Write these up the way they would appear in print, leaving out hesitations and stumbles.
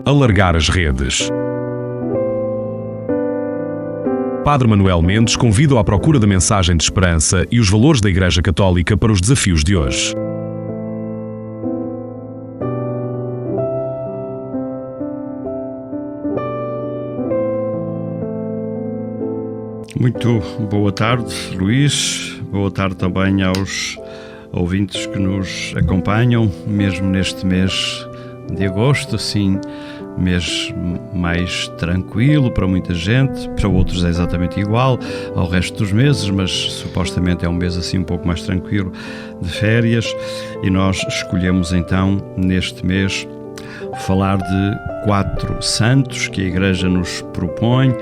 Alargar as redes. Padre Manuel Mendes convida-o à procura da mensagem de esperança e os valores da Igreja Católica para os desafios de hoje. Muito boa tarde, Luís. Boa tarde também aos ouvintes que nos acompanham, mesmo neste mês de agosto, assim, mês mais tranquilo para muita gente, para outros é exatamente igual ao resto dos meses, mas supostamente é um mês assim um pouco mais tranquilo de férias, e nós escolhemos então neste mês falar de 4 santos que a Igreja nos propõe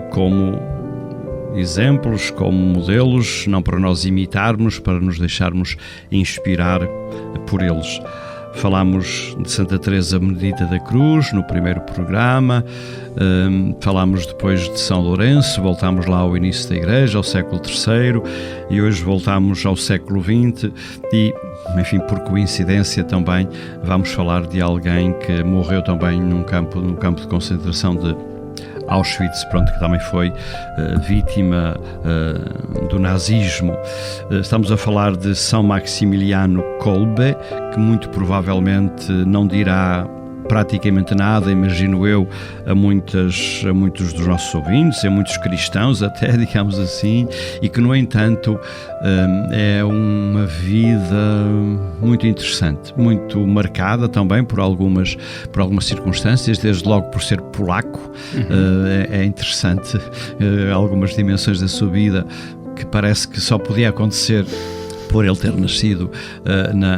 como exemplos, como modelos, não para nós imitarmos, para nos deixarmos inspirar por eles. Falámos de Santa Teresa Benedita da Cruz no primeiro programa, falámos depois de São Lourenço, voltámos lá ao início da Igreja, ao século III, e hoje voltámos ao século XX e, enfim, por coincidência também, vamos falar de alguém que morreu também no campo de concentração de Auschwitz, que também foi vítima do nazismo. Estamos a falar de São Maximiliano Kolbe, que muito provavelmente não dirá praticamente nada, imagino eu, a muitos dos nossos ouvintes, a muitos cristãos até, digamos assim, e que, no entanto, é uma vida muito interessante, muito marcada também por algumas circunstâncias, desde logo por ser polaco. É interessante algumas dimensões da sua vida que parece que só podia acontecer por ele ter nascido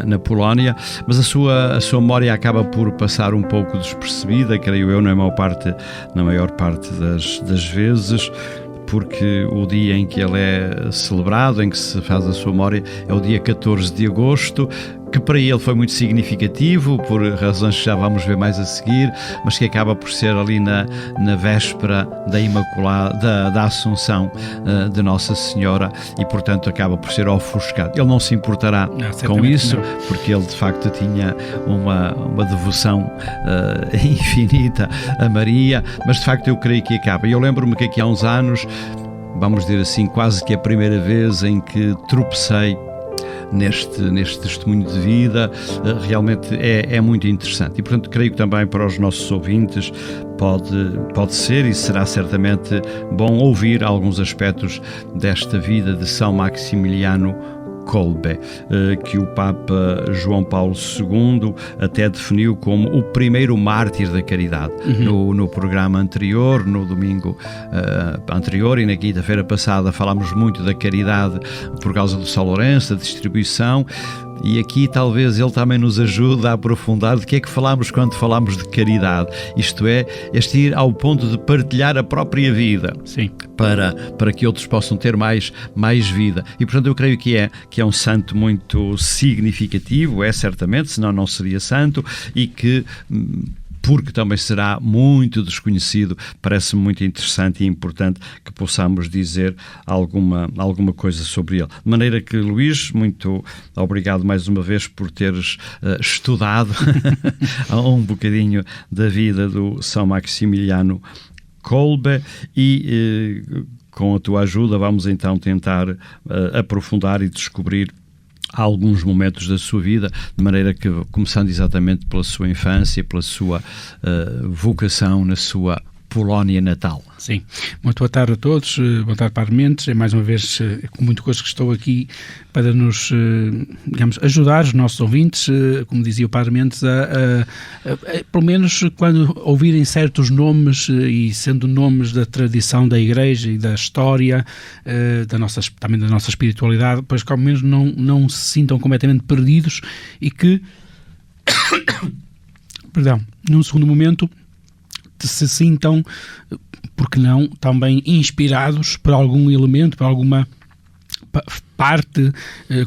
na Polónia, mas a sua memória acaba por passar um pouco despercebida, creio eu, na maior parte das vezes, porque o dia em que ele é celebrado, em que se faz a sua memória, é o dia 14 de agosto, que para ele foi muito significativo, por razões que já vamos ver mais a seguir, mas que acaba por ser ali na véspera da Imaculada, da Assunção de Nossa Senhora, e portanto acaba por ser ofuscado. Ele não se importará com isso, porque ele de facto tinha uma devoção infinita a Maria, mas de facto eu creio que acaba. E eu lembro-me que aqui há uns anos, vamos dizer assim, quase que a primeira vez em que tropecei neste testemunho de vida, realmente é muito interessante, e portanto creio que também para os nossos ouvintes pode ser e será certamente bom ouvir alguns aspectos desta vida de São Maximiliano Kolbe, que o Papa João Paulo II até definiu como o primeiro mártir da caridade. No programa anterior, no domingo anterior e na quinta-feira passada, falámos muito da caridade por causa do São Lourenço, da distribuição, e aqui talvez ele também nos ajude a aprofundar de que é que falamos quando falamos de caridade, isto é, este ir ao ponto de partilhar a própria vida. Sim. Para que outros possam ter mais vida, e portanto eu creio que é um santo muito significativo, certamente, senão não seria santo, e que, porque também será muito desconhecido, parece-me muito interessante e importante que possamos dizer alguma coisa sobre ele. De maneira que, Luís, muito obrigado mais uma vez por teres estudado um bocadinho da vida do São Maximiliano Kolbe, e com a tua ajuda vamos então tentar aprofundar e descobrir alguns momentos da sua vida, de maneira que, começando exatamente pela sua infância, pela sua vocação na sua Polónia natal. Sim. Muito boa tarde a todos, boa tarde, Padre Mendes. É mais uma vez com muito gosto que estou aqui para nos, ajudar os nossos ouvintes, como dizia o Padre Mendes, a pelo menos quando ouvirem certos nomes, e sendo nomes da tradição da Igreja e da história, também da nossa espiritualidade, pois que ao menos não se sintam completamente perdidos e que, num segundo momento, se sintam, porque não, também inspirados por algum elemento, por alguma parte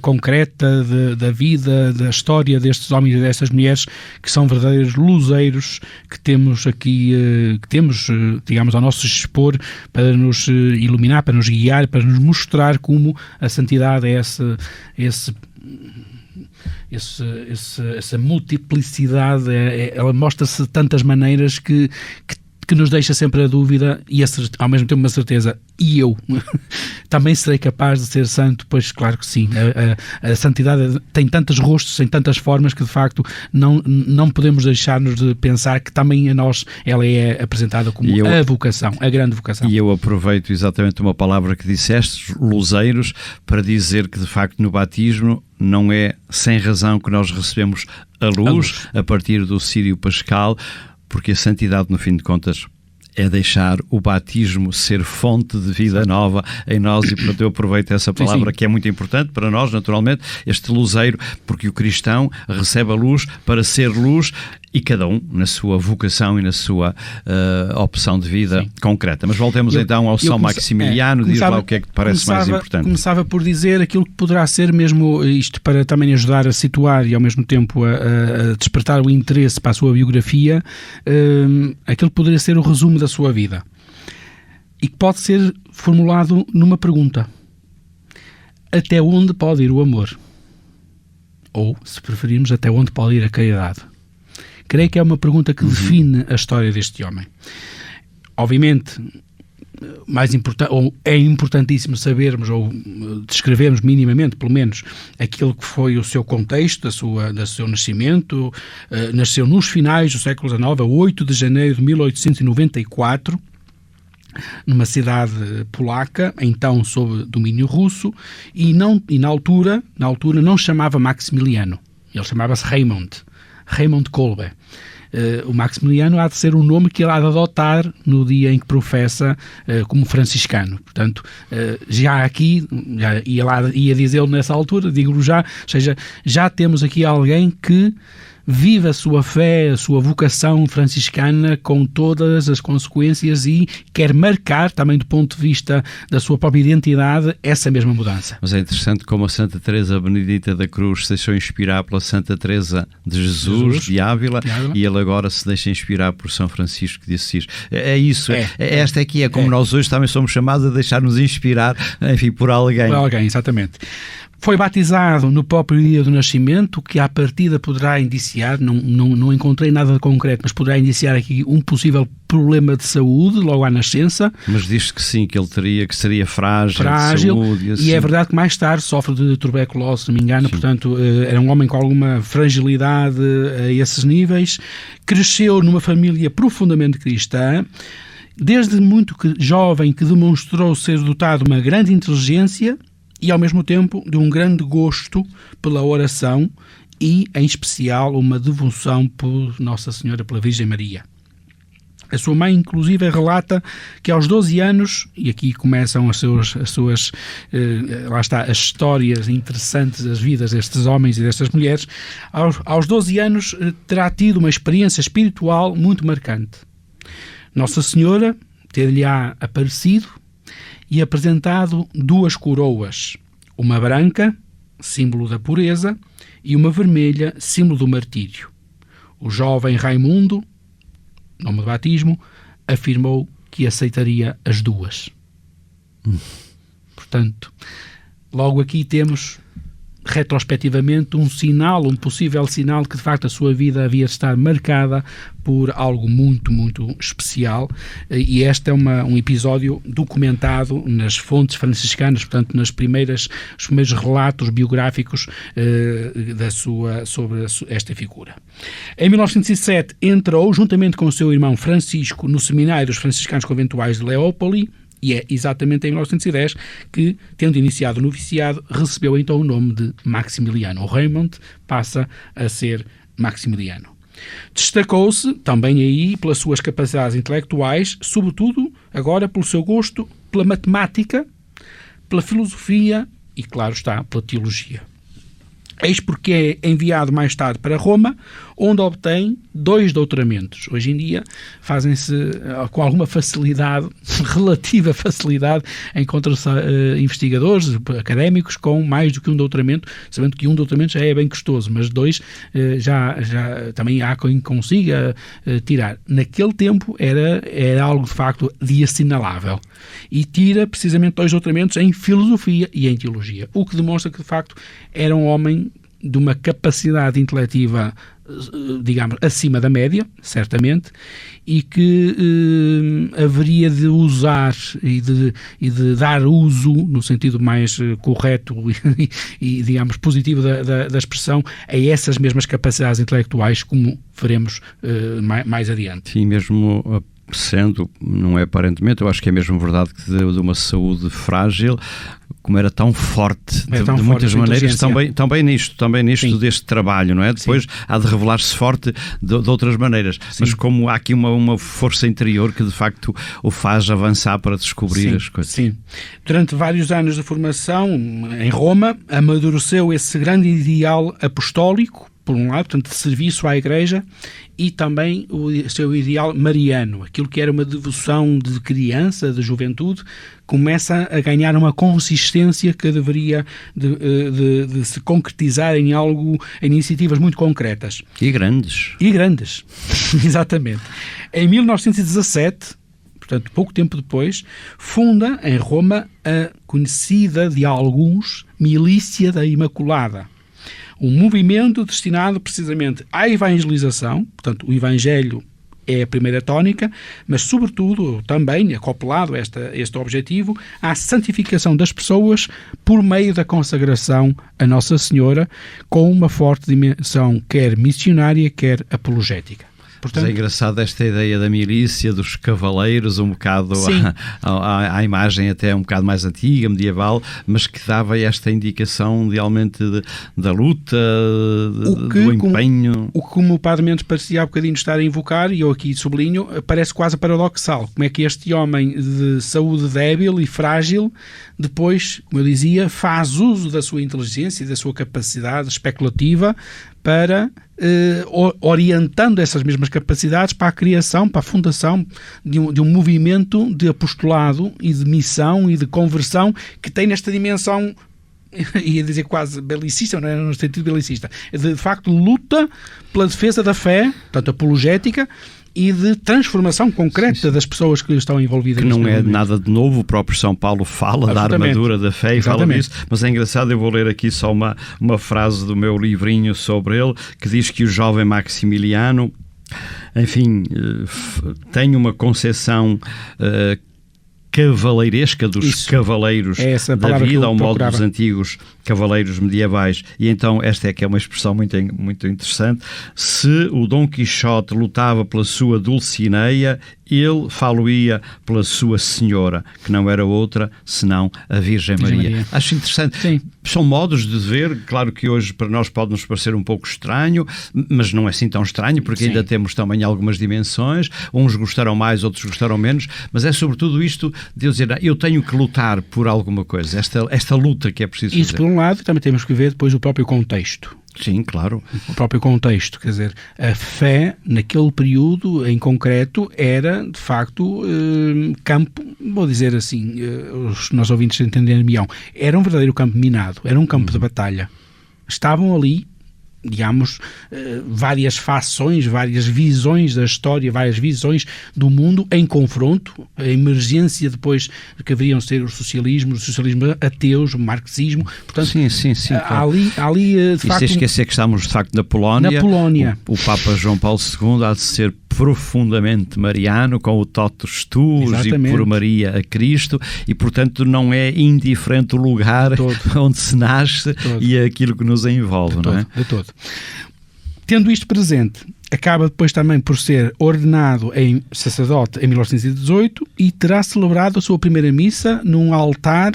concreta da vida, da história destes homens e destas mulheres, que são verdadeiros luzeiros que temos aqui, digamos, ao nosso dispor, para nos iluminar, para nos guiar, para nos mostrar como a santidade é essa multiplicidade, ela mostra-se de tantas maneiras que nos deixa sempre a dúvida e ao mesmo tempo uma certeza. E eu também serei capaz de ser santo? Pois claro que sim. A santidade tem tantos rostos, tem tantas formas, que de facto não podemos deixar-nos de pensar que também a nós ela é apresentada como a vocação, a grande vocação. E eu aproveito exatamente uma palavra que disseste, luzeiros, para dizer que de facto no batismo não é sem razão que nós recebemos a luz a partir do Círio Pascal, porque a santidade, no fim de contas, é deixar o batismo ser fonte de vida nova em nós, e portanto eu aproveito essa palavra, que é muito importante para nós, naturalmente, este luzeiro, porque o cristão recebe a luz para ser luz, e cada um na sua vocação e na sua opção de vida concreta. Mas voltemos então ao São Maximiliano, diz lá o que é que te parece mais importante. Começava por dizer aquilo que poderá ser mesmo, isto para também ajudar a situar e ao mesmo tempo a despertar o interesse para a sua biografia, aquilo que poderia ser o resumo da sua vida. E que pode ser formulado numa pergunta: até onde pode ir o amor? Ou, se preferirmos, até onde pode ir a caridade? Creio que é uma pergunta que define a história deste homem. Obviamente, é importantíssimo sabermos ou descrevermos minimamente, pelo menos, aquilo que foi o seu contexto, do seu nascimento. Nasceu nos finais do século XIX, a 8 de janeiro de 1894, numa cidade polaca, então sob domínio russo, e na altura não chamava Maximiliano, ele chamava-se Raymond Kolbe. O Maximiliano há de ser um nome que ele há de adotar no dia em que professa como franciscano. Portanto, já aqui, ia dizê-lo nessa altura, digo-lo já, ou seja, já temos aqui alguém que vive a sua fé, a sua vocação franciscana com todas as consequências e quer marcar, também do ponto de vista da sua própria identidade, essa mesma mudança. Mas é interessante como a Santa Teresa Benedita da Cruz se deixou inspirar pela Santa Teresa de Jesus de Ávila, e ele agora se deixa inspirar por São Francisco de Assis. É isso, esta aqui é como nós hoje também somos chamados a deixar-nos inspirar, enfim, por alguém. Por alguém, exatamente. Foi batizado no próprio dia do nascimento, que à partida poderá indiciar, não encontrei nada de concreto, mas poderá indiciar aqui um possível problema de saúde logo à nascença. Mas diz que sim, que ele seria frágil de saúde. E é verdade que mais tarde sofre de tuberculose, se não me engano, portanto era um homem com alguma fragilidade a esses níveis. Cresceu numa família profundamente cristã, desde muito jovem que demonstrou ser dotado de uma grande inteligência e, ao mesmo tempo, de um grande gosto pela oração e, em especial, uma devoção por Nossa Senhora, pela Virgem Maria. A sua mãe, inclusive, relata que aos 12 anos, e aqui começam as histórias interessantes das vidas destes homens e destas mulheres, aos 12 anos terá tido uma experiência espiritual muito marcante. Nossa Senhora ter-lhe-á aparecido e apresentado 2 coroas, uma branca, símbolo da pureza, e uma vermelha, símbolo do martírio. O jovem Raimundo, nome de batismo, afirmou que aceitaria as 2. Portanto, logo aqui temos, retrospectivamente, um possível sinal que de facto a sua vida havia de estar marcada por algo muito, muito especial, e este é um episódio documentado nas fontes franciscanas, portanto os primeiros relatos biográficos sobre esta figura. Em 1907 entrou, juntamente com o seu irmão Francisco, no seminário dos franciscanos conventuais de Leópoli, e é exatamente em 1910 que, tendo iniciado o noviciado, recebeu então o nome de Maximiliano. O Raymond passa a ser Maximiliano. Destacou-se também aí pelas suas capacidades intelectuais, sobretudo agora pelo seu gosto pela matemática, pela filosofia e, claro está, pela teologia. Eis porque é enviado mais tarde para Roma, onde obtém 2 doutoramentos. Hoje em dia fazem-se com alguma facilidade, relativa facilidade, encontram-se investigadores académicos com mais do que um doutoramento, sabendo que um doutoramento já é bem custoso, mas 2 já também há quem consiga tirar. Naquele tempo era algo de facto de assinalável. E tira precisamente 2 doutoramentos em filosofia e em teologia, o que demonstra que de facto era um homem de uma capacidade intelectiva, digamos, acima da média, certamente, e que haveria de usar e de dar uso, no sentido mais correto e digamos, positivo da expressão, a essas mesmas capacidades intelectuais, como veremos mais adiante. Sim, mesmo sendo, não é aparentemente, eu acho que é mesmo verdade que de uma saúde frágil, como era tão forte, de muitas maneiras, também nisto deste trabalho, não é? Depois sim, há de revelar-se forte de outras maneiras, sim, mas como há aqui uma força interior que de facto o faz avançar para descobrir sim, as coisas. Sim. Durante vários anos de formação em Roma, amadureceu esse grande ideal apostólico, por um lado, portanto, de serviço à Igreja, e também o seu ideal mariano, aquilo que era uma devoção de criança, de juventude, começa a ganhar uma consistência que deveria de se concretizar em algo, em iniciativas muito concretas. E grandes. E grandes, exatamente. Em 1917, portanto, pouco tempo depois, funda em Roma a conhecida de alguns Milícia da Imaculada, um movimento destinado precisamente à evangelização, portanto, o Evangelho é a primeira tónica, mas sobretudo também, acoplado a este objetivo, à santificação das pessoas por meio da consagração a Nossa Senhora, com uma forte dimensão quer missionária, quer apologética. Portanto, mas é engraçado esta ideia da milícia, dos cavaleiros, um bocado à imagem até um bocado mais antiga, medieval, mas que dava esta indicação realmente da luta, do empenho. Como o Padre Mendes parecia há bocadinho estar a invocar, e eu aqui sublinho, parece quase paradoxal. Como é que este homem de saúde débil e frágil, depois, como eu dizia, faz uso da sua inteligência e da sua capacidade especulativa para, orientando essas mesmas capacidades para a criação, para a fundação de um movimento de apostolado e de missão e de conversão que tem nesta dimensão, ia dizer quase belicista, não é no sentido belicista, de facto luta pela defesa da fé, portanto apologética, e de transformação concreta das pessoas que estão envolvidas. Que não é nada de novo, o próprio São Paulo fala da armadura da fé e fala disso, mas é engraçado, eu vou ler aqui só uma frase do meu livrinho sobre ele, que diz que o jovem Maximiliano, enfim, tem uma concepção cavaleiresca dos cavaleiros da vida, ao modo dos antigos cavaleiros medievais. E então esta é que é uma expressão muito, muito interessante. Se o Dom Quixote lutava pela sua Dulcinea, ele falo-ia pela sua senhora, que não era outra senão a Virgem Maria. Acho interessante. Sim. São modos de ver, claro que hoje para nós pode nos parecer um pouco estranho, mas não é assim tão estranho, porque ainda temos também algumas dimensões, uns gostaram mais, outros gostaram menos, mas é sobretudo isto de eu dizer, eu tenho que lutar por alguma coisa, esta luta que é preciso fazer. Isso por um lado, também temos que ver depois o próprio contexto. Sim, claro. O próprio contexto, quer dizer, a fé naquele período em concreto era, de facto, campo, vou dizer assim, os nossos ouvintes entenderem-me-ão, era um verdadeiro campo minado, era um campo de batalha. Estavam ali, digamos, várias fações, várias visões da história, várias visões do mundo em confronto, a emergência depois que haveriam de ser o socialismo ateus, o marxismo, portanto, sim, claro. ali de facto... E sem esquecer que estamos de facto na Polónia. O Papa João Paulo II há de ser profundamente mariano, com o totus tuus e por Maria a Cristo, e portanto não é indiferente o lugar onde se nasce e aquilo que nos envolve, não é? De todo. Tendo isto presente, acaba depois também por ser ordenado em sacerdote em 1918 e terá celebrado a sua primeira missa num altar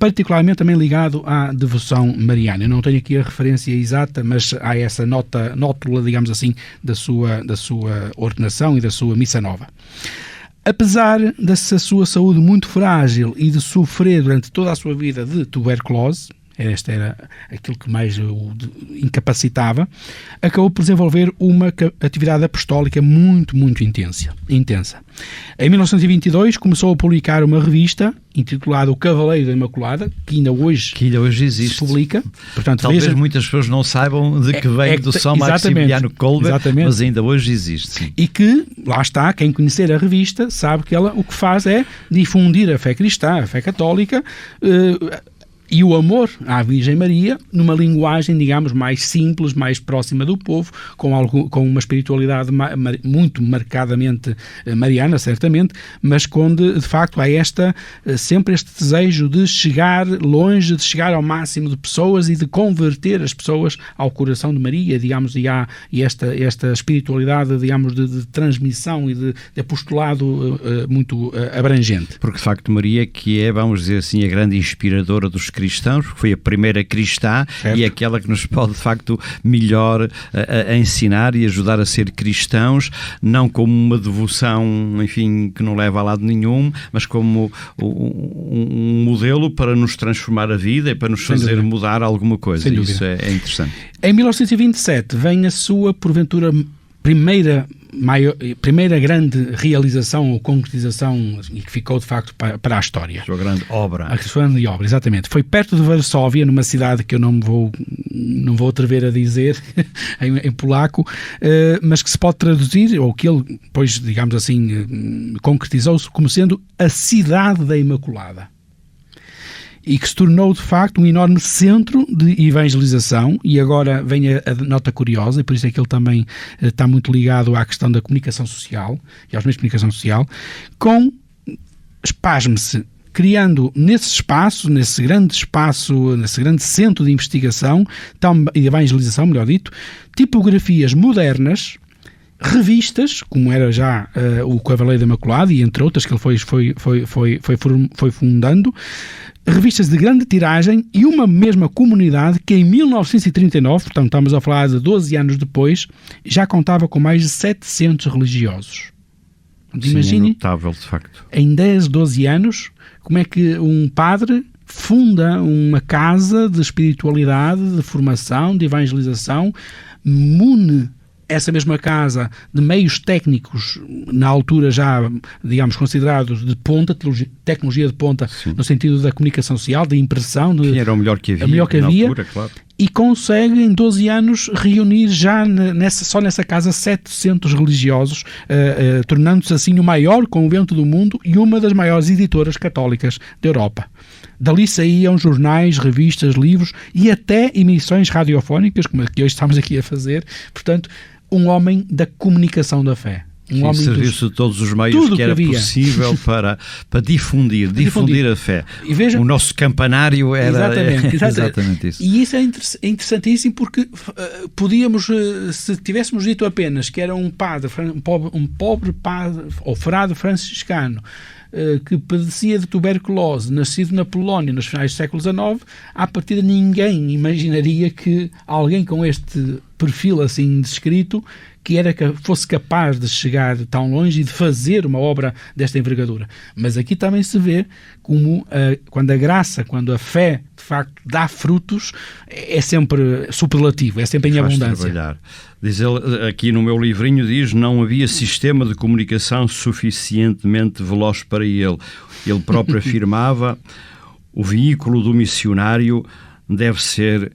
particularmente também ligado à devoção mariana. Eu não tenho aqui a referência exata, mas há essa nótula, digamos assim, da sua ordenação e da sua missa nova. Apesar dessa sua saúde muito frágil e de sofrer durante toda a sua vida de tuberculose, este era aquilo que mais o incapacitava, acabou por desenvolver uma atividade apostólica muito, muito intensa. Em 1922 começou a publicar uma revista intitulada O Cavaleiro da Imaculada, que ainda hoje existe. Se publica. Portanto, talvez muitas pessoas não saibam de que vem do São Maximiliano Kolbe, mas ainda hoje existe. Sim. E que, lá está, quem conhecer a revista sabe que ela o que faz é difundir a fé cristã, a fé católica, e o amor à Virgem Maria numa linguagem, digamos, mais simples, mais próxima do povo, com uma espiritualidade muito marcadamente mariana, certamente, mas onde, de facto, há sempre este desejo de chegar longe, de chegar ao máximo de pessoas e de converter as pessoas ao coração de Maria, digamos, e esta espiritualidade, digamos, de transmissão e de apostolado muito abrangente. Porque, de facto, Maria, que é, vamos dizer assim, a grande inspiradora dos cristãos, porque foi a primeira cristã, certo, e aquela que nos pode, de facto, melhor a ensinar e ajudar a ser cristãos, não como uma devoção, enfim, que não leva a lado nenhum, mas como um modelo para nos transformar a vida e para nos fazer mudar alguma coisa. Isso é interessante. Em 1927 vem a sua, porventura, primeira grande realização ou concretização e que ficou de facto para a história. A sua grande obra. A sua grande obra, exatamente. Foi perto de Varsóvia, numa cidade que eu não vou atrever a dizer em polaco, mas que se pode traduzir, ou que ele, pois, digamos assim, concretizou-se como sendo a cidade da Imaculada. E que se tornou, de facto, um enorme centro de evangelização, e agora vem a nota curiosa, e por isso é que ele também está muito ligado à questão da comunicação social, e aos meios de comunicação social, pasme-se, criando nesse grande centro de investigação e de evangelização, melhor dito, tipografias modernas, revistas, como era já o Cavaleiro da Imaculada, e entre outras que ele foi fundando, revistas de grande tiragem e uma mesma comunidade que em 1939, portanto estamos a falar de 12 anos depois, já contava com mais de 700 religiosos. Imagine, é notável, de facto. Em 10, 12 anos, como é que um padre funda uma casa de espiritualidade, de formação, de evangelização, mune essa mesma casa de meios técnicos, na altura já, digamos, considerados de ponta, tecnologia de ponta, sim, no sentido da comunicação social, da impressão. Que era o melhor que havia, altura, claro. E consegue, em 12 anos, reunir já só nessa casa 700 religiosos, tornando-se assim o maior convento do mundo e uma das maiores editoras católicas da Europa. Dali saíam jornais, revistas, livros e até emissões radiofónicas, como a que hoje estamos aqui a fazer. Portanto, um homem da comunicação da fé. Serviço de todos os meios que era possível para difundir a fé. E veja, o nosso campanário era exatamente isso. E isso é interessantíssimo porque podíamos, se tivéssemos dito apenas que era um pobre padre ou frade franciscano que padecia de tuberculose, nascido na Polónia nos finais do século XIX, à partida ninguém imaginaria que alguém com este perfil assim descrito fosse capaz de chegar tão longe e de fazer uma obra desta envergadura. Mas aqui também se vê como quando a fé de facto dá frutos, é sempre superlativo, é sempre em abundância. Trabalhar. Diz ele, aqui no meu livrinho diz, não havia sistema de comunicação suficientemente veloz para ele. Ele próprio afirmava, o veículo do missionário deve ser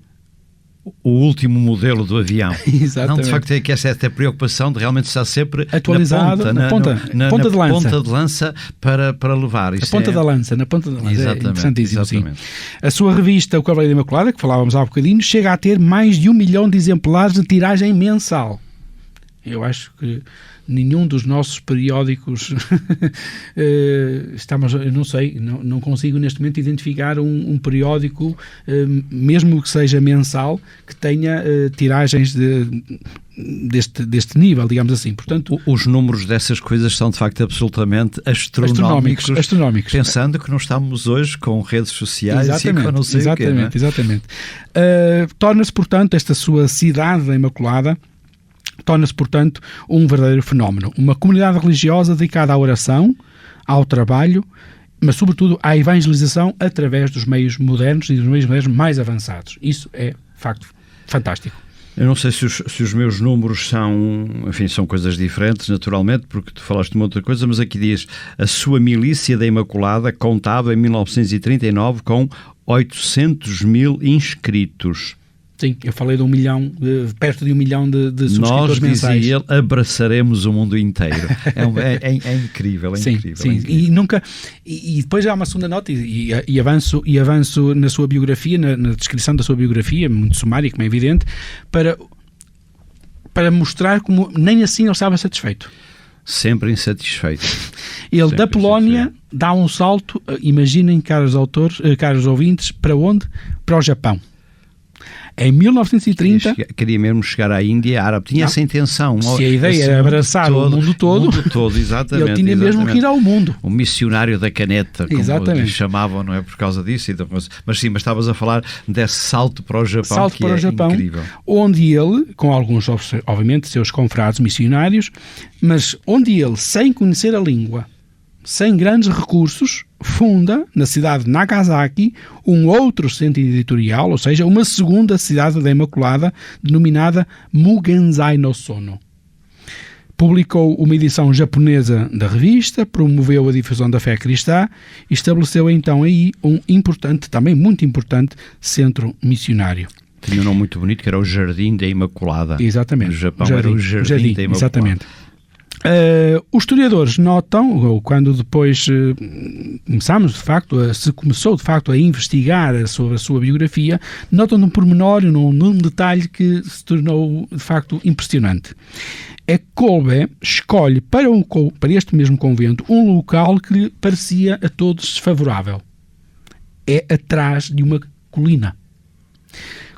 o último modelo do avião. Exatamente. Não, de facto, é que essa é a preocupação de realmente estar sempre atualizado, na ponta de lança para levar. Na ponta da lança. Exatamente, é interessantíssimo, exatamente. Sim. A sua revista, O Cavaleiro da Imaculada, que falávamos há bocadinho, chega a ter mais de 1 milhão de exemplares de tiragem mensal. Eu acho que nenhum dos nossos periódicos eu não sei, não consigo neste momento identificar um periódico, mesmo que seja mensal, que tenha tiragens deste nível, digamos assim. Portanto, os números dessas coisas são de facto absolutamente astronómicos. Pensando que não estamos hoje com redes sociais e com não sei o quê, não é? Exatamente. Torna-se, portanto, esta sua cidade da Imaculada, torna-se, portanto, um verdadeiro fenómeno. Uma comunidade religiosa dedicada à oração, ao trabalho mas sobretudo à evangelização através dos meios modernos e dos meios modernos mais avançados. Isso é, de facto, fantástico. Eu não sei se os meus números são coisas diferentes, naturalmente, porque tu falaste de uma outra coisa, mas aqui diz, a sua milícia da Imaculada contava em 1939 com 800 mil inscritos. Sim, eu falei de 1 milhão, perto de 1 milhão de subscritores mensais. Nós, dizia ele, abraçaremos o mundo inteiro. É incrível, é sim, incrível. Sim. É incrível. E depois há uma segunda nota, e avanço na sua biografia, na descrição da sua biografia, muito sumária, como é evidente, para mostrar como nem assim ele estava satisfeito. Sempre insatisfeito. Ele, Sempre da Polónia, dá um salto, imaginem, caros ouvintes, para onde? Para o Japão. Em 1930... Queria mesmo chegar à Índia árabe. Tinha essa intenção. Se a ideia era abraçar o mundo todo, exatamente, ele tinha mesmo que ir ao mundo. O missionário da caneta, como lhe chamavam, não é por causa disso. Mas estavas a falar desse salto para o Japão, incrível. Onde ele, com alguns, obviamente, seus confrades missionários, mas onde ele, sem conhecer a língua, sem grandes recursos, funda, na cidade de Nagasaki, um outro centro editorial, ou seja, uma segunda cidade da Imaculada, denominada Mugenzai no Sono. Publicou uma edição japonesa da revista, promoveu a difusão da fé cristã e estabeleceu então aí um importante, também muito importante, centro missionário. Tinha um nome muito bonito, que era o Jardim da Imaculada. Exatamente. No Japão era o Jardim da Imaculada. Exatamente. Os historiadores notam, ou quando depois se começou de facto a investigar sobre a sua biografia, notam num pormenor, num detalhe que se tornou de facto impressionante. É que Kolbe escolhe para este mesmo convento um local que lhe parecia a todos desfavorável. É atrás de uma colina.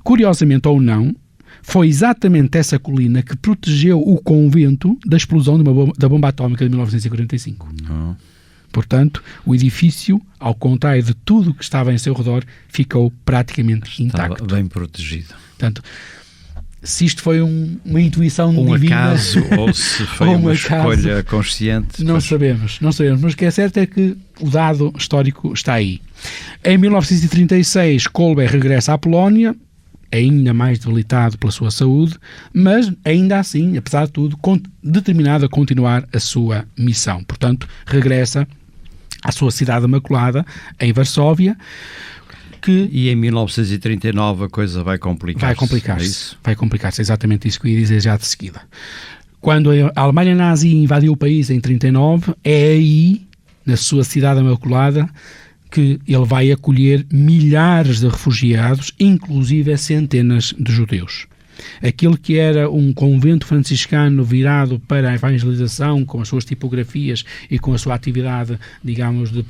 Curiosamente ou não, foi exatamente essa colina que protegeu o convento da explosão da bomba atómica de 1945. Não. Portanto, o edifício, ao contrário de tudo que estava em seu redor, ficou praticamente intacto. Estava bem protegido. Portanto, se isto foi uma intuição divina... acaso, ou se foi uma escolha consciente... Não sabemos. Mas o que é certo é que o dado histórico está aí. Em 1936, Kolbe regressa à Polónia, ainda mais debilitado pela sua saúde, mas ainda assim, apesar de tudo, determinado a continuar a sua missão. Portanto, regressa à sua cidade imaculada, em Varsóvia, E em 1939 a coisa vai complicar-se. Vai complicar-se, exatamente isso que eu ia dizer já de seguida. Quando a Alemanha nazi invadiu o país em 1939, é aí, na sua cidade imaculada, que ele vai acolher milhares de refugiados, inclusive centenas de judeus. Aquilo que era um convento franciscano virado para a evangelização, com as suas tipografias e com a sua atividade, digamos, de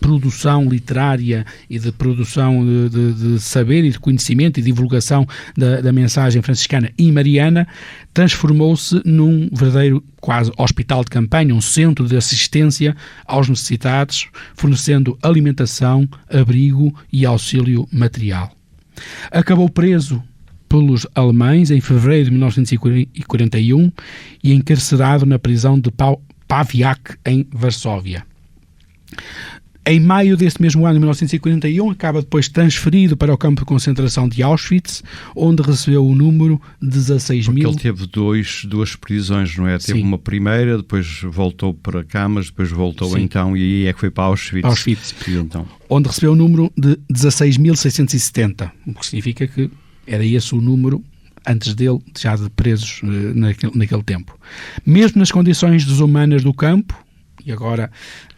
produção literária e de produção de saber e de conhecimento e divulgação da mensagem franciscana e mariana, transformou-se num verdadeiro quase hospital de campanha, um centro de assistência aos necessitados, fornecendo alimentação, abrigo e auxílio material. Acabou preso pelos alemães em fevereiro de 1941 e encarcerado na prisão de Pawiak, em Varsóvia. Em maio deste mesmo ano, de 1941, acaba depois transferido para o campo de concentração de Auschwitz, onde recebeu o número 16.000. Porque ele teve duas prisões, não é? Teve Sim. uma primeira, depois voltou para Camas, depois voltou Sim. então, e aí é que foi para Auschwitz. E então, onde recebeu o número de 16.670, o que significa que era esse o número antes dele, já de presos naquele tempo. Mesmo nas condições desumanas do campo, e agora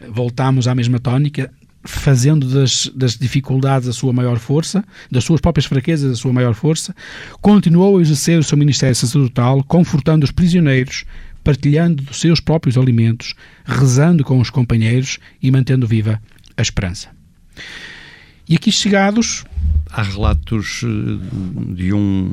voltamos à mesma tónica, fazendo das dificuldades a sua maior força, das suas próprias fraquezas a sua maior força, continuou a exercer o seu ministério sacerdotal, confortando os prisioneiros, partilhando dos seus próprios alimentos, rezando com os companheiros e mantendo viva a esperança. E aqui chegados... Há relatos de um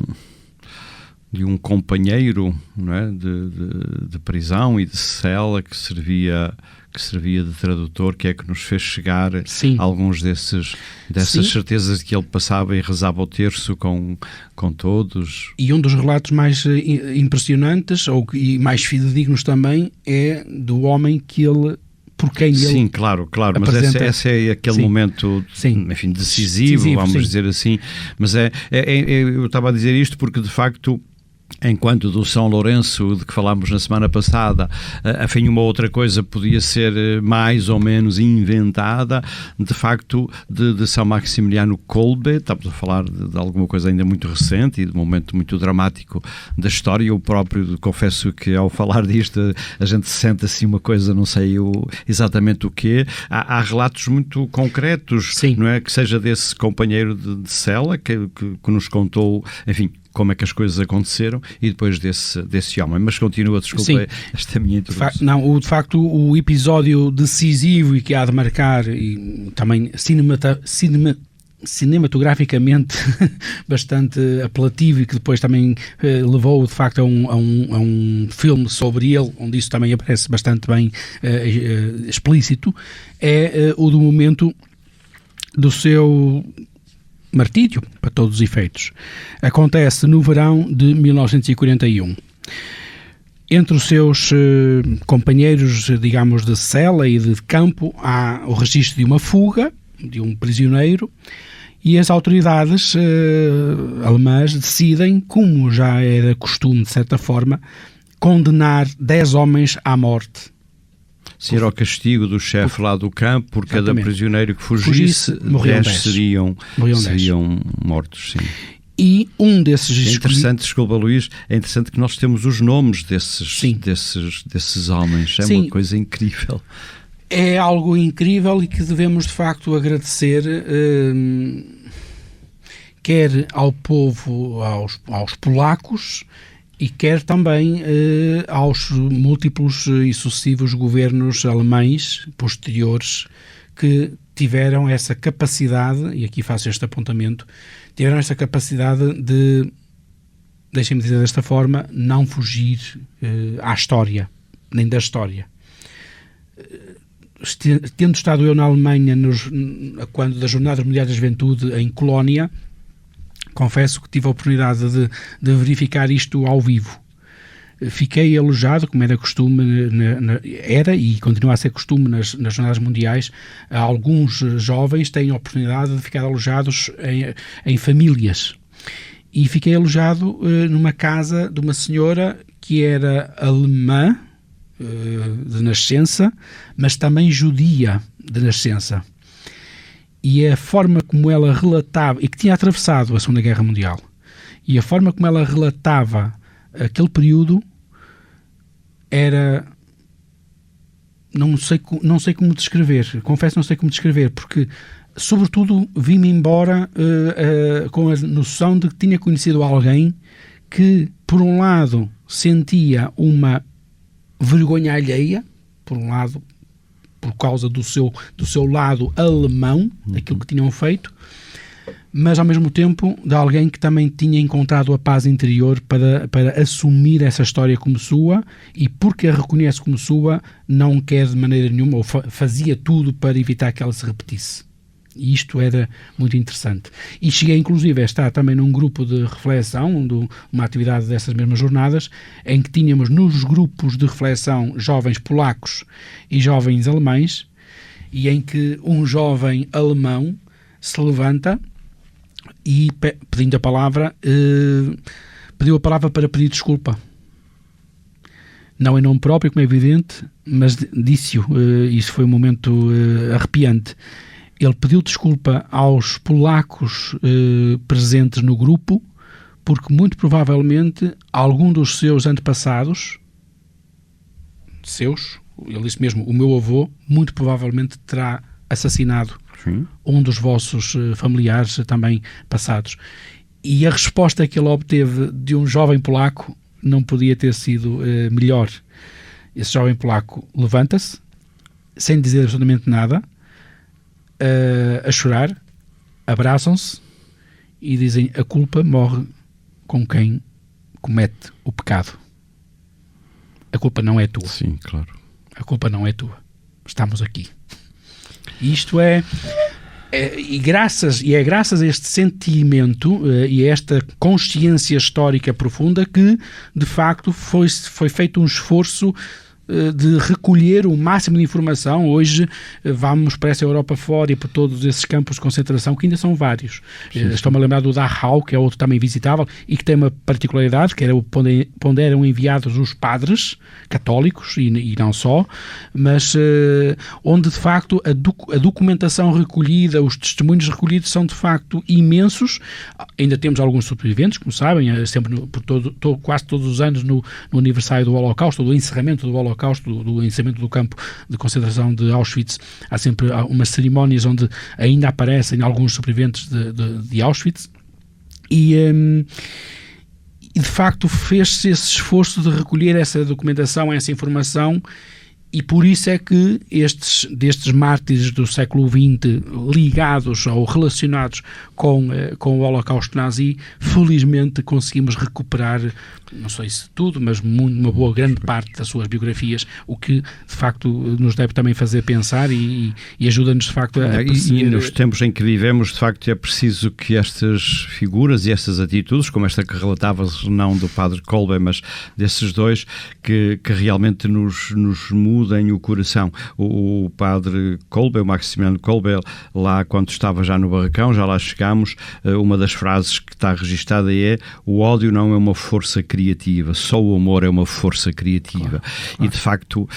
companheiro, não é? de prisão e de cela que servia de tradutor, que é que nos fez chegar Sim. alguns dessas Sim. certezas de que ele passava e rezava o terço com todos. E um dos relatos mais impressionantes e mais fidedignos também é do homem que ele por quem ele... Sim, claro, mas esse é aquele momento, enfim, decisivo, vamos dizer assim. Mas eu estava a dizer isto porque, de facto, enquanto do São Lourenço, de que falámos na semana passada, enfim, uma outra coisa podia ser mais ou menos inventada, de facto, de São Maximiliano Kolbe, estamos a falar de alguma coisa ainda muito recente e de um momento muito dramático da história. Eu próprio confesso que, ao falar disto, a gente sente assim uma coisa, não sei exatamente o quê. Há relatos muito concretos, não é? Que seja desse companheiro de cela que nos contou, enfim, como é que as coisas aconteceram, e depois desse homem. Mas continua, desculpa, esta minha introdução. De facto, o episódio decisivo e que há de marcar, e também cinematograficamente bastante apelativo, e que depois também levou, de facto, a um filme sobre ele, onde isso também aparece bastante bem explícito, é o do momento do seu martírio, para todos os efeitos. Acontece no verão de 1941. Entre os seus companheiros, digamos, de cela e de campo, há o registro de uma fuga de um prisioneiro, e as autoridades alemãs decidem, como já era costume, de certa forma, condenar 10 homens à morte. Se era o castigo do chefe lá do campo, por cada prisioneiro que fugisse, 10 seriam mortos, sim. E um desses... É interessante, desculpa, Luís, é interessante que nós temos os nomes desses homens. É uma coisa incrível. É algo incrível e que devemos, de facto, agradecer, quer ao povo, aos polacos, e quer também aos múltiplos e sucessivos governos alemães posteriores que tiveram essa capacidade, e aqui faço este apontamento, tiveram essa capacidade de, deixem-me dizer desta forma, não fugir à história, nem da história. Tendo estado eu na Alemanha quando das Jornadas Mundiais da Juventude em Colónia, confesso que tive a oportunidade de verificar isto ao vivo. Fiquei alojado, como era costume, era e continua a ser costume nas Jornadas Mundiais. Alguns jovens têm a oportunidade de ficar alojados em famílias. E fiquei alojado numa casa de uma senhora que era alemã de nascença, mas também judia de nascença. E a forma como ela relatava, e que tinha atravessado a Segunda Guerra Mundial, e a forma como ela relatava aquele período era... Não sei como descrever, confesso, não sei como descrever, porque, sobretudo, vim-me embora com a noção de que tinha conhecido alguém que, por um lado, sentia uma vergonha alheia, por um lado, por causa do seu lado alemão, daquilo que tinham feito, mas ao mesmo tempo de alguém que também tinha encontrado a paz interior para assumir essa história como sua, e porque a reconhece como sua, não quer de maneira nenhuma, ou fazia tudo para evitar que ela se repetisse. E isto era muito interessante. E cheguei inclusive a estar também num grupo de reflexão, uma atividade dessas mesmas jornadas, em que tínhamos nos grupos de reflexão jovens polacos e jovens alemães, e em que um jovem alemão se levanta e, pedindo a palavra, pediu a palavra para pedir desculpa. Não em nome próprio, como é evidente, mas disse-o. Isso foi um momento arrepiante. Ele pediu desculpa aos polacos presentes no grupo, porque muito provavelmente algum dos seus antepassados, ele disse mesmo, o meu avô, muito provavelmente terá assassinado um dos vossos familiares também passados. E a resposta que ele obteve de um jovem polaco não podia ter sido melhor. Esse jovem polaco levanta-se, sem dizer absolutamente nada, a chorar, abraçam-se e dizem: a culpa morre com quem comete o pecado. A culpa não é tua. Sim, claro. A culpa não é tua. Estamos aqui. E isto é graças a este sentimento e a esta consciência histórica profunda que, de facto, foi feito um esforço de recolher o máximo de informação. Hoje vamos para essa Europa fora e por todos esses campos de concentração, que ainda são vários. Estou-me a lembrar do Dachau, que é outro também visitável e que tem uma particularidade, que era onde eram enviados os padres católicos e não só, mas onde de facto a documentação recolhida, os testemunhos recolhidos são de facto imensos. Ainda temos alguns sobreviventes, como sabem, sempre quase todos os anos no aniversário do Holocausto, do encerramento do Holocausto, do encerramento do campo de concentração de Auschwitz, há sempre umas cerimónias onde ainda aparecem alguns sobreviventes de Auschwitz e de facto fez-se esse esforço de recolher essa documentação, essa informação. E por isso é que destes mártires do século XX ligados ou relacionados com o Holocausto nazi, felizmente conseguimos recuperar, não sei se tudo, mas uma boa grande parte das suas biografias, o que de facto nos deve também fazer pensar e ajuda-nos de facto a perceber. E nos tempos em que vivemos, de facto, é preciso que estas figuras e estas atitudes, como esta que relatavas, não do padre Kolbe, mas desses dois, que realmente nos mudem o coração. O padre Kolbe, o Maximiliano Kolbe, lá quando estava já no barracão, já lá chegámos, uma das frases que está registada é: o ódio não é uma força criativa, só o amor é uma força criativa. Claro. E de facto,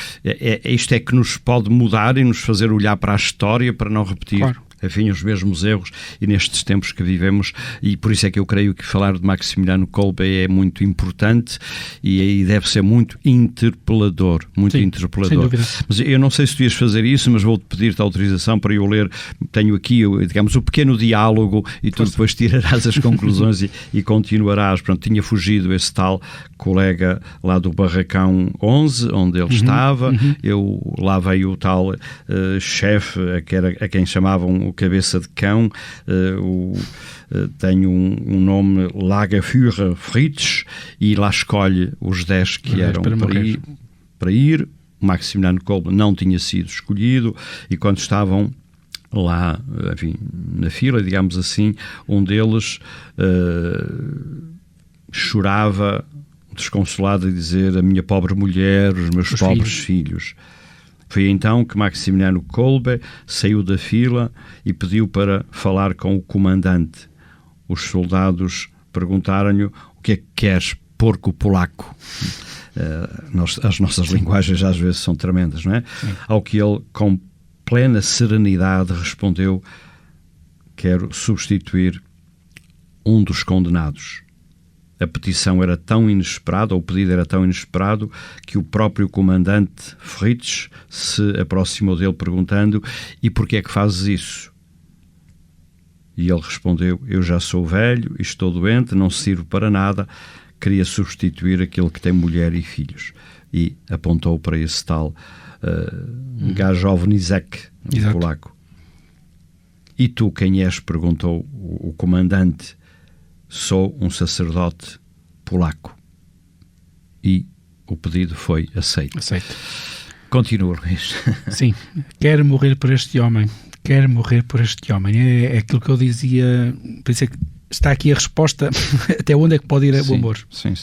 isto é que nos pode mudar e nos fazer olhar para a história para não repetir. Claro. Enfim, os mesmos erros, e nestes tempos que vivemos, e por isso é que eu creio que falar de Maximiliano Kolbe é muito importante e deve ser muito interpelador, muito interpelador. Sem dúvida. Mas eu não sei se tu ias fazer isso, mas vou-te pedir-te autorização para eu ler. Tenho aqui, digamos, o pequeno diálogo e tu depois tirarás as conclusões e continuarás. Pronto, tinha fugido esse tal colega lá do Barracão 11, onde ele estava. Lá veio o tal chefe, a quem chamavam o cabeça de cão, tem um nome, Lagerführer Fritz, e lá escolhe os 10 que eram para ir. O Maximiliano Kolbe não tinha sido escolhido, e quando estavam lá, enfim, na fila, digamos assim, um deles chorava desconsolado a dizer: a minha pobre mulher, os meus pobres filhos. Foi então que Maximiliano Kolbe saiu da fila e pediu para falar com o comandante. Os soldados perguntaram-lhe: o que é que queres, porco polaco? As nossas linguagens às vezes são tremendas, não é? Sim. Ao que ele, com plena serenidade, respondeu: quero substituir um dos condenados. A petição era tão inesperada, ou o pedido era tão inesperado, que o próprio comandante Fritz se aproximou dele perguntando: e porquê é que fazes isso? E ele respondeu: eu já sou velho, estou doente, não sirvo para nada, queria substituir aquele que tem mulher e filhos. E apontou para esse tal Gajownicek, em polaco. E tu quem és? Perguntou o comandante. Sou um sacerdote polaco. E o pedido foi aceito. Continua, Luís. Sim, quero morrer por este homem. Quero morrer por este homem. É aquilo que eu dizia. Por isso é que está aqui a resposta. Até onde é que pode ir o amor? Sim.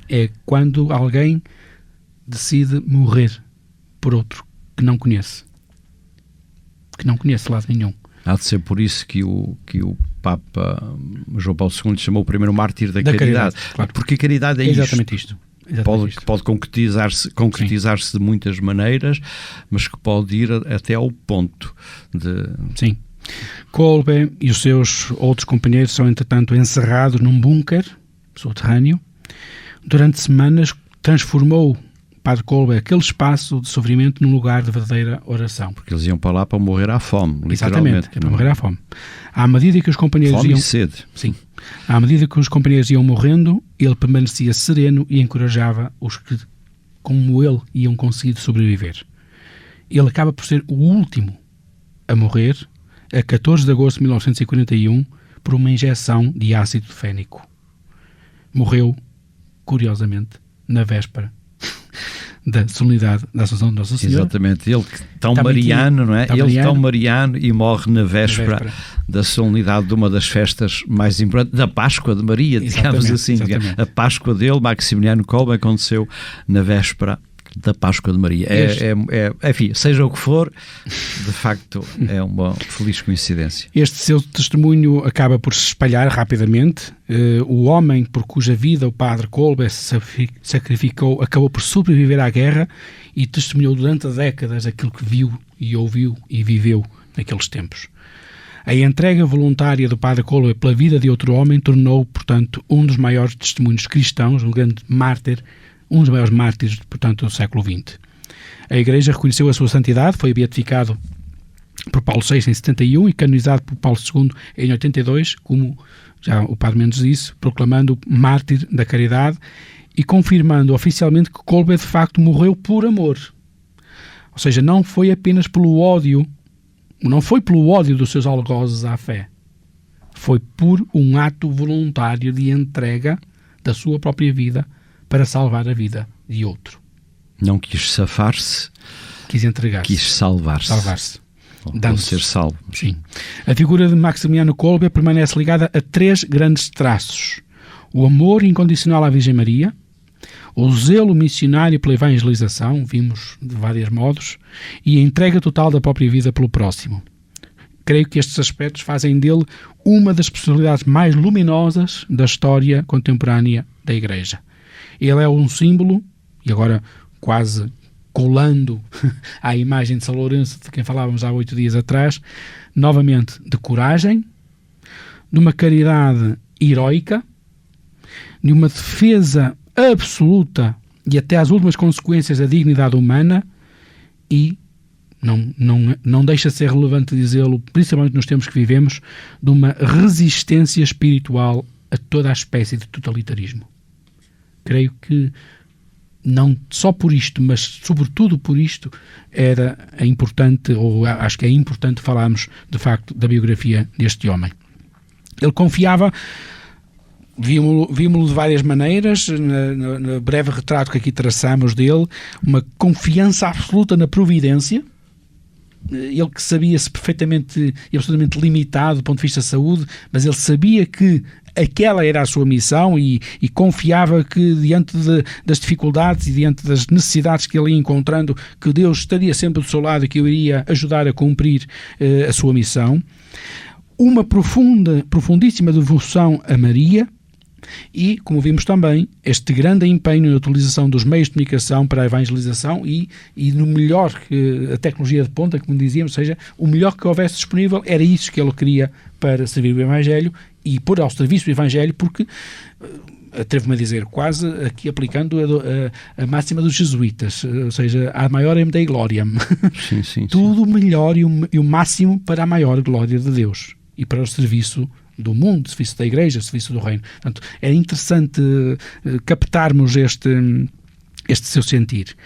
É quando alguém decide morrer por outro que não conhece. Que não conhece lado nenhum. Há de ser por isso que o Papa João Paulo II chamou o primeiro mártir da caridade. Claro. Porque a caridade é exatamente isto. Pode concretizar-se de muitas maneiras, mas que pode ir até ao ponto de... Sim. Kolbe e os seus outros companheiros são, entretanto, encerrados num bunker subterrâneo. Durante semanas transformou Padre Kolbe aquele espaço de sofrimento num lugar de verdadeira oração. Porque eles iam para lá para morrer à fome, literalmente. Exatamente, para morrer à fome. À medida que os companheiros fome e sede. Sim. À medida que os companheiros iam morrendo, ele permanecia sereno e encorajava os que, como ele, iam conseguir sobreviver. Ele acaba por ser o último a morrer, a 14 de agosto de 1941, por uma injeção de ácido fénico. Morreu, curiosamente, na véspera da solenidade da Assunção de Nossa Senhora. Exatamente, ele tão mariano, não é? Ele tão mariano e morre na véspera da solenidade de uma das festas mais importantes, da Páscoa de Maria, digamos assim. A Páscoa dele, Maximiliano Kolbe, aconteceu na véspera, da Páscoa de Maria. Enfim, seja o que for, de facto é uma feliz coincidência. Este seu testemunho acaba por se espalhar rapidamente. O homem por cuja vida o padre Kolbe se sacrificou acabou por sobreviver à guerra e testemunhou durante décadas aquilo que viu e ouviu e viveu naqueles tempos. A entrega voluntária do padre Kolbe pela vida de outro homem tornou, portanto, um dos maiores testemunhos cristãos, um grande mártir, um dos maiores mártires, portanto, do século XX. A Igreja reconheceu a sua santidade, foi beatificado por Paulo VI em 71 e canonizado por Paulo II em 82, como já o padre Mendes disse, proclamando mártir da caridade e confirmando oficialmente que Kolbe de facto morreu por amor. Ou seja, não foi apenas pelo ódio, não foi pelo ódio dos seus algozes à fé. Foi por um ato voluntário de entrega da sua própria vida para salvar a vida de outro. Não quis safar-se, quis entregar-se. Quis salvar-se. Ou ser salvo. Sim. A figura de Maximiliano Kolbe permanece ligada a 3 grandes traços: o amor incondicional à Virgem Maria, o zelo missionário pela evangelização, vimos de vários modos, e a entrega total da própria vida pelo próximo. Creio que estes aspectos fazem dele uma das personalidades mais luminosas da história contemporânea da Igreja. Ele é um símbolo, e agora quase colando à imagem de São Lourenço, de quem falávamos há 8 dias atrás, novamente de coragem, de uma caridade heroica, de uma defesa absoluta e até às últimas consequências da dignidade humana e, não deixa de ser relevante dizê-lo, principalmente nos tempos que vivemos, de uma resistência espiritual a toda a espécie de totalitarismo. Creio que não só por isto, mas sobretudo por isto, é importante, ou acho que é importante falarmos, de facto, da biografia deste homem. Ele confiava, vimos-lo de várias maneiras, no breve retrato que aqui traçamos dele, uma confiança absoluta na providência. Ele que sabia-se perfeitamente e absolutamente limitado do ponto de vista da saúde, mas ele sabia que aquela era a sua missão e confiava que diante das dificuldades e diante das necessidades que ele ia encontrando, que Deus estaria sempre do seu lado e que o iria ajudar a cumprir a sua missão. Uma profundíssima devoção a Maria e, como vimos também, este grande empenho na utilização dos meios de comunicação para a evangelização e no melhor, a tecnologia de ponta, como dizíamos, ou seja, o melhor que houvesse disponível, era isso que ele queria para servir o Evangelho e pôr ao serviço do Evangelho, porque, atrevo-me a dizer, quase aqui aplicando a máxima dos jesuítas, ou seja, a maiorem Dei gloriam. Sim. Tudo melhor e o máximo para a maior glória de Deus e para o serviço do mundo, serviço da Igreja, serviço do Reino. Portanto, é interessante captarmos este seu sentir.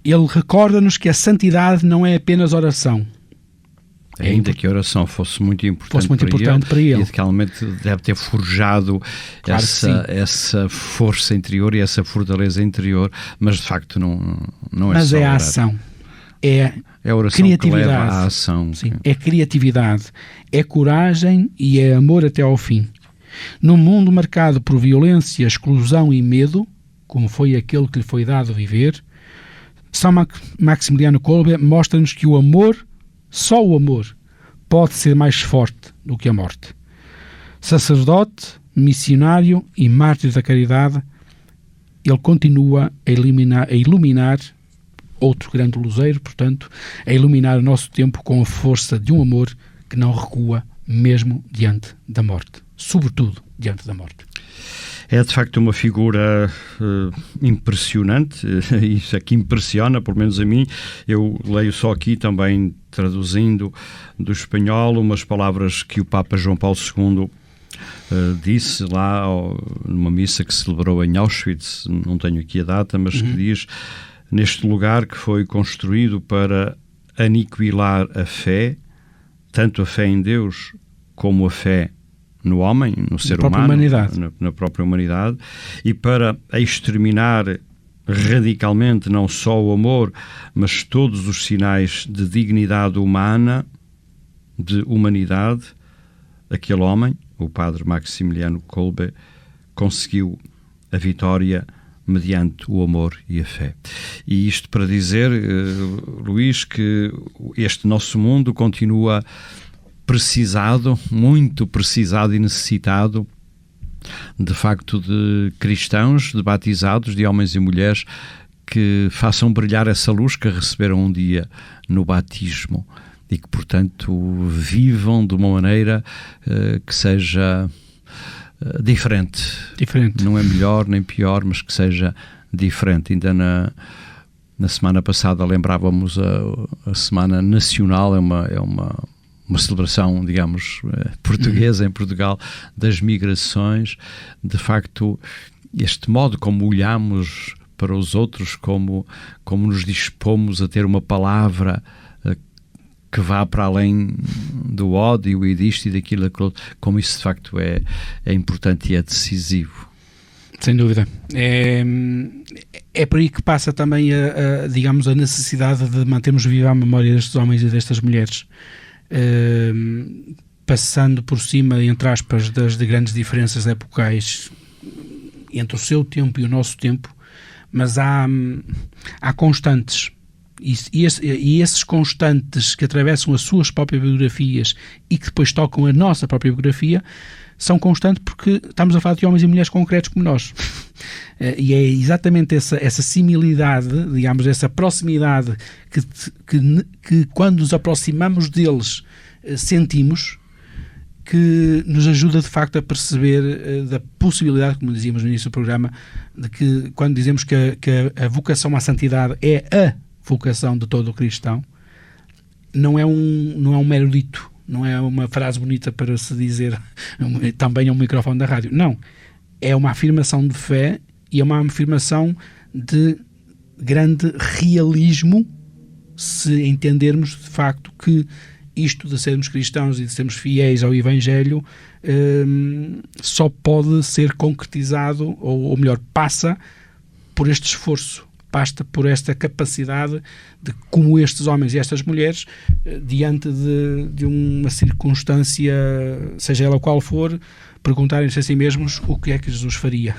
Ele recorda-nos que a santidade não é apenas oração. Ainda que a oração fosse muito importante para ele. E realmente deve ter forjado claro essa força interior e essa fortaleza interior, mas de facto não é mas só é a orar. ação. É a oração criatividade. Que leva à ação. Sim, é criatividade, é coragem e é amor até ao fim. Num mundo marcado por violência, exclusão e medo, como foi aquele que lhe foi dado viver, São Maximiliano Kolbe mostra-nos que o amor, só o amor, pode ser mais forte do que a morte. Sacerdote, missionário e mártir da caridade, ele continua a iluminar outro grande luzeiro, portanto, a iluminar o nosso tempo com a força de um amor que não recua mesmo diante da morte. Sobretudo diante da morte. É de facto uma figura impressionante, isso é que impressiona, pelo menos a mim. Eu leio só aqui também, traduzindo do espanhol, umas palavras que o Papa João Paulo II disse lá numa missa que se celebrou em Auschwitz, não tenho aqui a data, mas que diz: neste lugar que foi construído para aniquilar a fé, tanto a fé em Deus como a fé no homem, no ser humano, na própria humanidade, e para exterminar radicalmente não só o amor, mas todos os sinais de dignidade humana, de humanidade, aquele homem, o padre Maximiliano Kolbe, conseguiu a vitória mediante o amor e a fé. E isto para dizer, Luís, que este nosso mundo continua precisado, muito precisado e necessitado, de facto, de cristãos, de batizados, de homens e mulheres que façam brilhar essa luz que receberam um dia no batismo e que, portanto, vivam de uma maneira que seja diferente. Não é melhor nem pior, mas que seja diferente. Ainda na semana passada lembrávamos a Semana Nacional, é uma celebração, digamos, portuguesa em Portugal, das migrações. De facto, este modo como olhamos para os outros, como nos dispomos a ter uma palavra que vá para além do ódio e disto e daquilo, como isso de facto é importante e é decisivo. Sem dúvida. É por aí que passa também digamos, a necessidade de mantermos viva a memória destes homens e destas mulheres. Passando por cima, entre aspas, das grandes diferenças epocais entre o seu tempo e o nosso tempo, mas há constantes, e esses constantes que atravessam as suas próprias biografias e que depois tocam a nossa própria biografia, são constantes porque estamos a falar de homens e mulheres concretos como nós. E é exatamente essa similidade, digamos, essa proximidade que quando nos aproximamos deles sentimos, que nos ajuda de facto a perceber da possibilidade, como dizíamos no início do programa, de que quando dizemos que a vocação à santidade é a vocação de todo o cristão, não é um mero dito, não é uma frase bonita para se dizer também a um microfone da rádio. Não. É uma afirmação de fé e é uma afirmação de grande realismo, se entendermos de facto que isto de sermos cristãos e de sermos fiéis ao Evangelho só pode ser concretizado, ou melhor, passa por este esforço, passa por esta capacidade de, como estes homens e estas mulheres, diante de uma circunstância, seja ela qual for, perguntarem-se a si mesmos o que é que Jesus faria.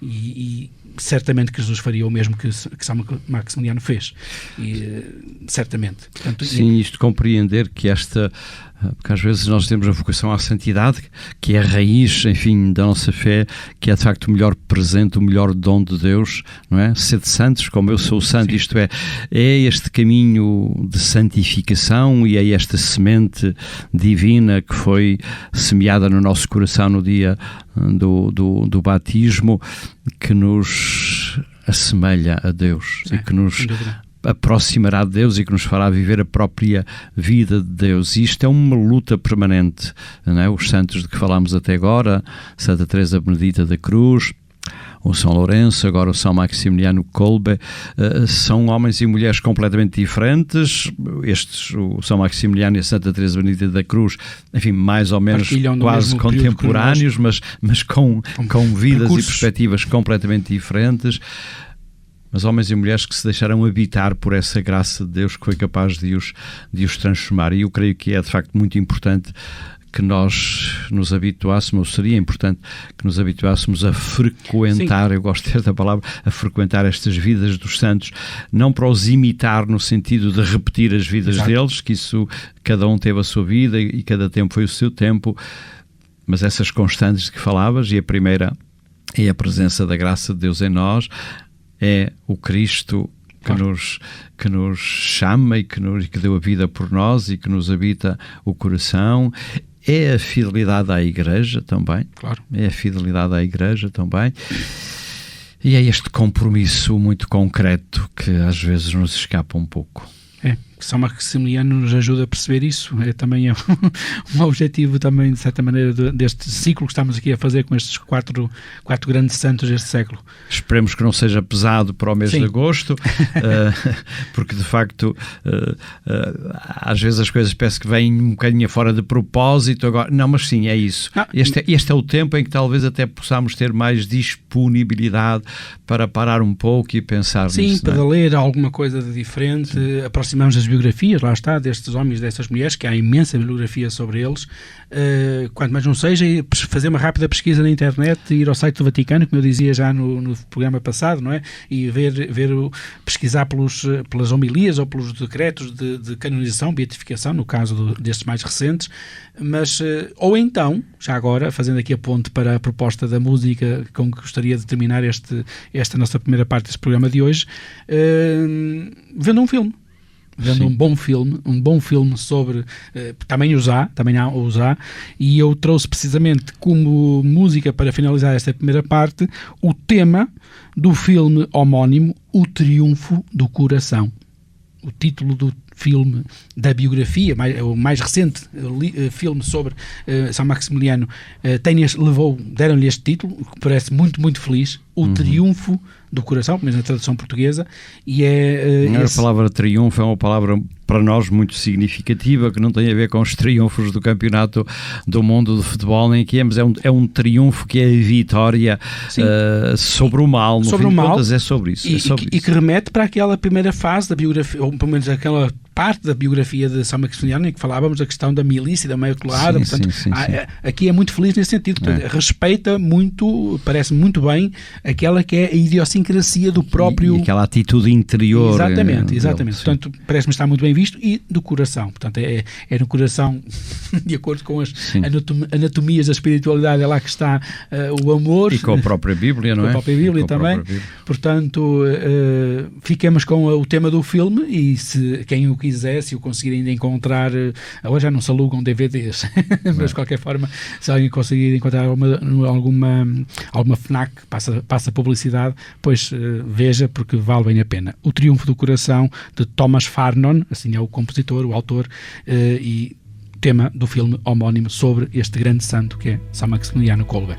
E certamente que Jesus faria o mesmo que São Maximiliano fez. Certamente. Portanto, sim, isto compreender que porque às vezes nós temos a vocação à santidade, que é a raiz, enfim, da nossa fé, que é de facto o melhor presente, o melhor dom de Deus, não é? Sede santos, como eu sou santo. Sim. Isto é este caminho de santificação e é esta semente divina que foi semeada no nosso coração no dia do batismo, que nos assemelha a Deus. Sim, e que nos aproximará de Deus e que nos fará viver a própria vida de Deus. E isto é uma luta permanente, não é? Os santos de que falámos até agora, Santa Teresa Benedita da Cruz, o São Lourenço, agora o São Maximiliano Kolbe, são homens e mulheres completamente diferentes. O São Maximiliano e a Santa Teresa Benedita da Cruz, enfim, mais ou menos quase contemporâneos, mas com vidas e perspectivas completamente diferentes. Mas homens e mulheres que se deixaram habitar por essa graça de Deus que foi capaz de os transformar. E eu creio que é de facto muito importante que nós nos habituássemos, ou seria importante que nos habituássemos a frequentar, eu gosto desta palavra, a frequentar estas vidas dos santos, não para os imitar no sentido de repetir as vidas deles, que isso, cada um teve a sua vida e cada tempo foi o seu tempo, mas essas constantes de que falavas, e a primeira é a presença da graça de Deus em nós, é o Cristo que nos chama e que deu a vida por nós e que nos habita o coração. É a fidelidade à Igreja também. Claro. É a fidelidade à Igreja também. E é este compromisso muito concreto que às vezes nos escapa um pouco. São Maximiliano nos ajuda a perceber isso. Também é um objetivo também, de certa maneira, deste ciclo que estamos aqui a fazer com estes quatro grandes santos deste século. Esperemos que não seja pesado para o mês de agosto, porque de facto às vezes as coisas parece que vêm um bocadinho fora de propósito. Agora, não, mas sim, é isso. Este é o tempo em que talvez até possamos ter mais disponibilidade para parar um pouco e pensar nisso. Sim, para ler alguma coisa de diferente, aproximamos das das biografias, lá está, destes homens e destas mulheres, que há imensa bibliografia sobre eles, quanto mais não seja, fazer uma rápida pesquisa na internet, ir ao site do Vaticano, como eu dizia já no programa passado, não é? E pesquisar pelas homilias ou pelos decretos de canonização, beatificação, no caso destes mais recentes, mas, ou então, já agora, fazendo aqui a ponte para a proposta da música com que gostaria de terminar esta nossa primeira parte deste programa de hoje, vendo um filme. Vendo um bom filme sobre, também há os há, e eu trouxe precisamente como música para finalizar esta primeira parte o tema do filme homónimo O Triunfo do Coração. O título do filme, da biografia, o mais recente filme sobre São Maximiliano, deram-lhe este título, que parece muito, muito feliz, O Triunfo do Coração, mesmo na tradução portuguesa, e a palavra triunfo é uma palavra para nós muito significativa, que não tem a ver com os triunfos do campeonato do mundo de futebol, nem que mas é um triunfo que é a vitória sobre o mal, no fim de contas é sobre isso. E que remete para aquela primeira fase da biografia, ou pelo menos aquela parte da biografia de São Maximiliano em que falávamos da questão da milícia, da Imaculada, portanto, aqui é muito feliz nesse sentido, portanto, respeita muito, parece muito bem aquela que é a idiosincrasia do próprio... E aquela atitude interior. Exatamente. Portanto, parece-me estar muito bem visto, e do coração, portanto, é no coração, de acordo com as anatomias da espiritualidade, é lá que está o amor. E com a própria Bíblia, não é? Com a própria Bíblia também. Portanto, fiquemos com o tema do filme, e se quem o quiser, se o conseguir ainda encontrar, agora já não se alugam DVDs, mas de qualquer forma, se alguém conseguir encontrar alguma FNAC, passa publicidade, pois veja, porque vale bem a pena. O Triunfo do Coração, de Thomas Farnon, assim é o compositor, o autor, e tema do filme homónimo sobre este grande santo que é São Maximiliano Kolbe.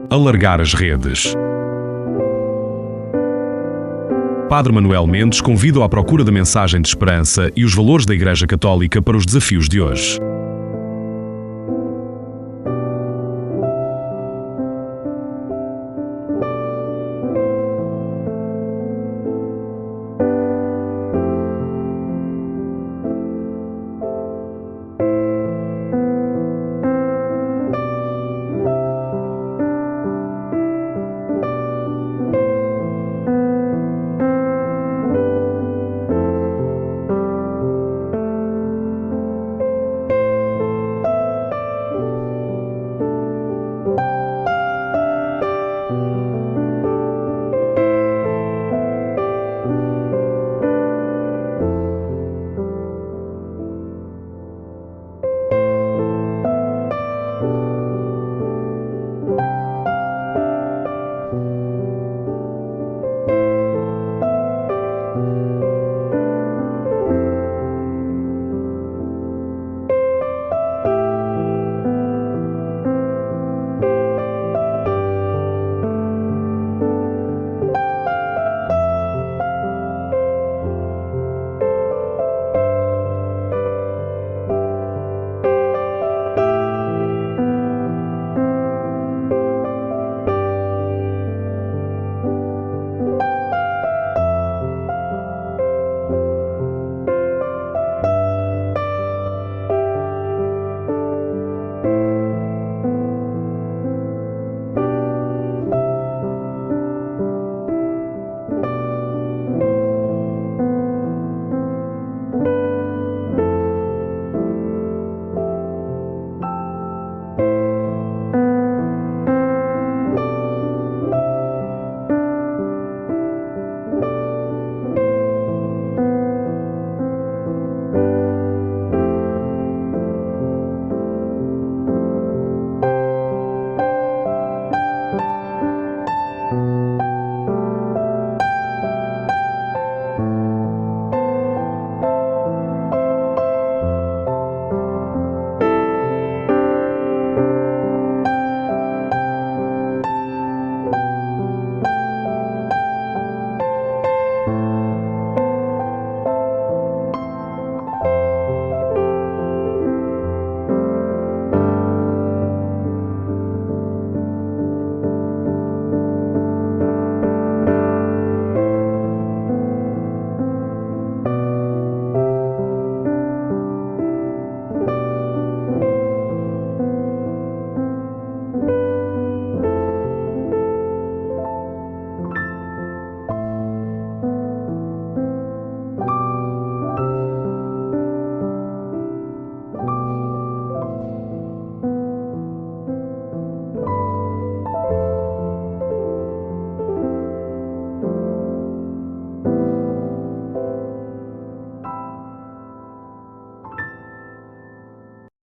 Alargar as redes. Padre Manuel Mendes convida à procura da mensagem de esperança e os valores da Igreja Católica para os desafios de hoje.